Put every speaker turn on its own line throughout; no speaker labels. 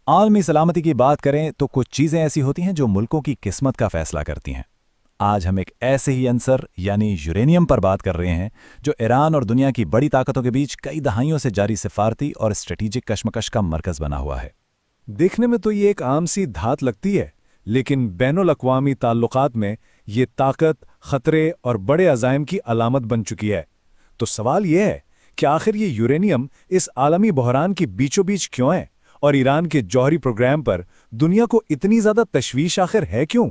आलमी सलामती की बात करें तो कुछ चीज़ें ऐसी होती हैं जो मुल्कों की किस्मत का फैसला करती हैं। आज हम एक ऐसे ही अंसर यानी यूरेनियम पर बात कर रहे हैं जो ईरान और दुनिया की बड़ी ताकतों के बीच कई दहाइयों से जारी सिफारती और स्ट्रेटेजिक कशमकश का मरकज़ बना हुआ है।
देखने में तो ये एक आम सी धात लगती है, लेकिन बैनुल अक़वामी ताल्लुकात में ये ताकत, खतरे और बड़े अज़ाइम की अलामत बन चुकी है। तो सवाल ये है कि आखिर ये यूरेनियम इस आलमी बहरान के बीचों बीच क्यों है, और ईरान के जौहरी प्रोग्राम पर दुनिया को इतनी ज़्यादा तशवीश आखिर है क्यों?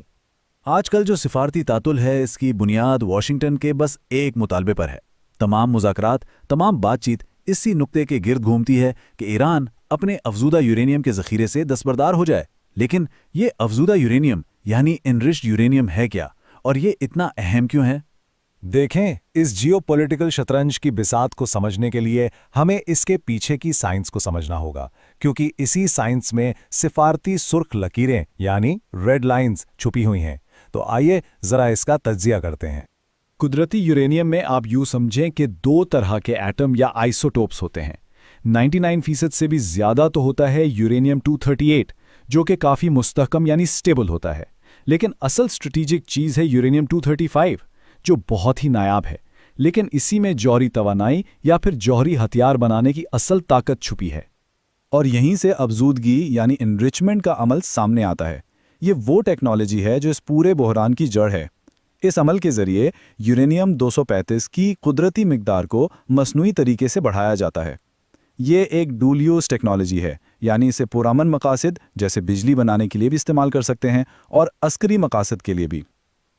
आजकल जो सिफारती तातुल है, इसकी बुनियाद वाशिंगटन के बस एक मुतालबे पर है। तमाम मुज़ाकरात, तमाम बातचीत इसी नुक्ते के गिर्द घूमती है कि ईरान अपने अफजूदा यूरेनियम के ज़ख़ीरे से दस्तबरदार हो जाए। लेकिन ये अफजूदा यूरेनियम यानी एनरिच्ड यूरेनियम है क्या, और ये इतना अहम क्यों है?
देखें, इस जियोपॉलिटिकल शतरंज की बिसात को समझने के लिए हमें इसके पीछे की साइंस को समझना होगा, क्योंकि इसी साइंस में सिफारती सुर्ख लकीरें यानी रेड लाइंस छुपी हुई हैं। तो आइए ज़रा इसका तज्जिया करते हैं।
कुदरती यूरेनियम में आप यूँ समझें कि दो तरह के एटम या आइसोटोप्स होते हैं। 99% से भी ज़्यादा तो होता है यूरेनियम 238, जो कि काफ़ी मुस्तहकम यानी स्टेबल होता है। लेकिन असल स्ट्रेटेजिक चीज़ है यूरेनियम 235, जो बहुत ही नायाब है। लेकिन इसी में जौहरी तवानाई या फिर जौहरी हथियार बनाने की असल ताकत छुपी है।
और यहीं से अफजूदगी यानी एनरिचमेंट का अमल सामने आता है। ये वो टेक्नोलॉजी है जो इस पूरे बहरान की जड़ है। इस अमल के ज़रिए यूरेनियम 235 की कुदरती मिकदार को मसनूई तरीके से बढ़ाया जाता है। ये एक डुअल यूज़ टेक्नोलॉजी है, यानी इसे पुरअमन मकासद जैसे बिजली बनाने के लिए भी इस्तेमाल कर सकते हैं और अस्करी मकासद के लिए भी।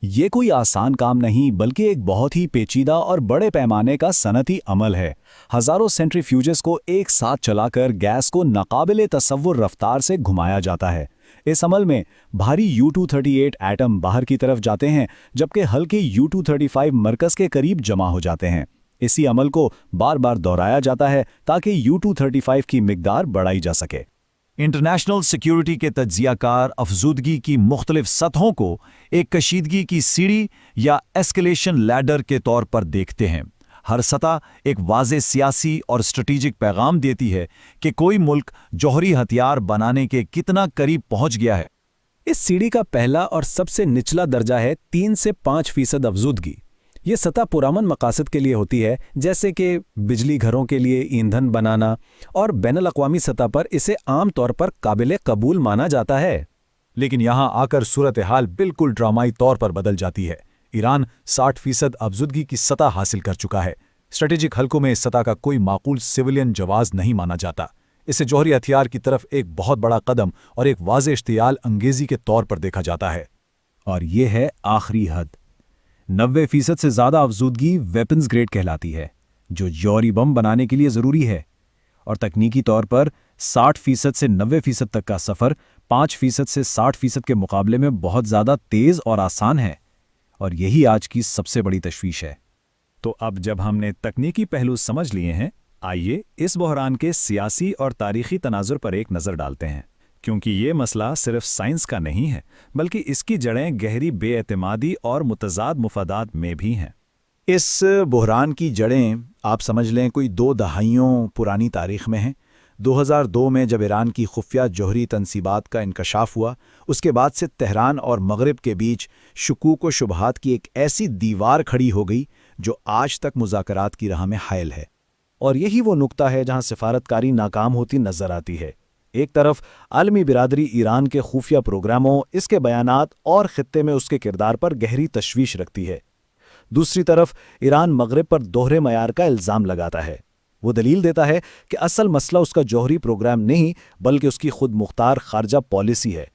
ये कोई आसान काम नहीं, बल्कि एक बहुत ही पेचीदा और बड़े पैमाने का सनती अमल है। हज़ारों सेंट्रीफ्यूजेस को एक साथ चलाकर गैस को नाकाबिले तसव्वुर रफ्तार से घुमाया जाता है। इस अमल में भारी U238 एटम बाहर की तरफ जाते हैं, जबकि हल्के U235 मरकज़ के करीब जमा हो जाते हैं। इसी अमल को बार बार दोहराया जाता है ताकि U235 की मिकदार बढ़ाई जा सके। इंटरनेशनल सिक्योरिटी के तज्जियाकार अफजूदगी की मुख्तलिफ सतहों को एक कशीदगी की सीढ़ी या एस्केलेशन लैडर के तौर पर देखते हैं। हर सतह एक वाज़े सियासी और स्ट्रेटेजिक पैगाम देती है कि कोई मुल्क जौहरी हथियार बनाने के कितना करीब पहुंच गया है।
इस सीढ़ी का पहला और सबसे निचला दर्जा है 3 से 5% अफजूदगी। ये सतह पुरअमन मकासद के लिए होती है, जैसे कि बिजली घरों के लिए ईंधन बनाना, और बैनुल अक़वामी सतह पर इसे आम तौर पर काबिल कबूल माना जाता है।
लेकिन यहाँ आकर सूरत हाल बिल्कुल ड्रामाई तौर पर बदल जाती है। ईरान 60% अफजूदगी की सतह हासिल कर चुका है। स्ट्रेटेजिक हलकों में इस सतह का कोई माकूल सिविलियन जवाज नहीं माना जाता। इसे जौहरी हथियार की तरफ एक बहुत बड़ा कदम और एक वाज़े इश्तियाल अंगेजी के तौर पर देखा जाता है। और ये है आखिरी हद। 90% से ज़्यादा अफजूदगी वेपन्स ग्रेड कहलाती है, जो जौहरी बम बनाने के लिए ज़रूरी है। और तकनीकी तौर पर 60% से 90% तक का सफ़र 5% से 60% के मुकाबले में बहुत ज़्यादा तेज़ और आसान है। और यही आज की सबसे बड़ी तशवीश है। तो अब जब हमने तकनीकी पहलू समझ लिए हैं, आइए इस बहरान के सियासी और तारीख़ी तनाजुर पर एक नज़र डालते हैं, क्योंकि ये मसला सिर्फ साइंस का नहीं है, बल्कि इसकी जड़ें गहरी बेएतमादी और मुतज़ाद मुफादात में भी हैं। इस बहरान की जड़ें आप समझ लें कोई 2 दहाइयों पुरानी तारीख़ में हैं। 2002 में जब ईरान की खुफिया जौहरी तनसीबात का इंकशाफ हुआ, उसके बाद से तेहरान और मगरिब के बीच शुकूक व शुबहात की एक ऐसी दीवार खड़ी हो गई जो आज तक मुज़ाकरात की राह में हायल है। और यही वो नुक्ता है जहाँ सिफारतकारी नाकाम होती नज़र आती है। एक तरफ आलमी बिरादरी ईरान के खुफिया प्रोग्रामों, इसके बयानात और ख़ित्ते में उसके किरदार पर गहरी तशवीश रखती है। दूसरी तरफ ईरान मगरिब पर दोहरे मयार का इल्ज़ाम लगाता है। वो दलील देता है कि असल मसला उसका जौहरी प्रोग्राम नहीं, बल्कि उसकी खुद मुख्तार खारजा पॉलिसी है।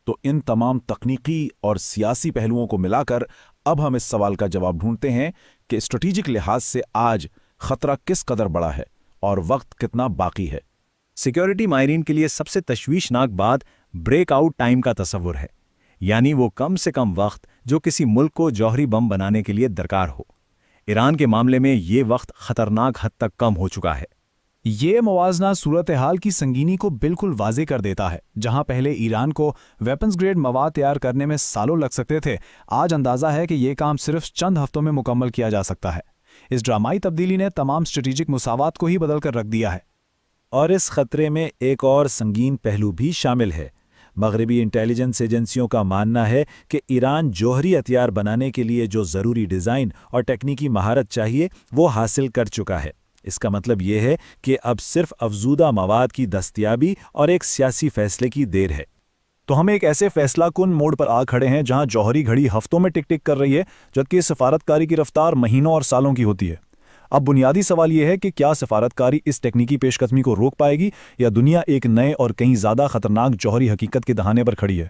तो इन तमाम तकनीकी और सियासी पहलुओं को मिलाकर अब हम इस सवाल का जवाब ढूंढते हैं कि स्ट्रेटेजिक लिहाज से आज खतरा किस कदर बड़ा है और वक्त कितना बाकी है। सिक्योरिटी माहिरीन के लिए सबसे तशवीशनाक बात ब्रेकआउट टाइम का तसव्वुर है, यानी वो कम से कम वक्त जो किसी मुल्क को जौहरी बम बनाने के लिए दरकार हो। ईरान के मामले में ये वक्त खतरनाक हद तक कम हो चुका है। ये मवाजना सूरत हाल की संगीनी को बिल्कुल वाज़े कर देता है। जहां पहले ईरान को वेपन्स ग्रेड मवाद तैयार करने में सालों लग सकते थे, आज अंदाज़ा है कि ये काम सिर्फ चंद हफ्तों में मुकम्मल किया जा सकता है। इस ड्रामाई तब्दीली ने तमाम स्ट्रेटेजिक मुसावात को ही बदल कर रख दिया है। اور اس خطرے میں ایک اور سنگین پہلو بھی شامل ہے۔ مغربی انٹیلیجنس ایجنسیوں کا ماننا ہے کہ ایران جوہری ہتھیار بنانے کے لیے جو ضروری ڈیزائن اور ٹیکنیکی مہارت چاہیے وہ حاصل کر چکا ہے۔ اس کا مطلب یہ ہے کہ اب صرف افزودہ مواد کی دستیابی اور ایک سیاسی فیصلے کی دیر ہے۔
تو ہم ایک ایسے فیصلہ کن موڑ پر آ کھڑے ہیں جہاں جوہری گھڑی ہفتوں میں ٹک ٹک کر رہی ہے، جبکہ سفارتکاری کی رفتار مہینوں اور سالوں کی ہوتی ہے۔ اب بنیادی سوال یہ ہے کہ کیا سفارتکاری اس ٹیکنیکی پیش قدمی کو روک پائے گی، یا دنیا ایک نئے اور کہیں زیادہ خطرناک جوہری حقیقت کے دہانے پر کھڑی ہے؟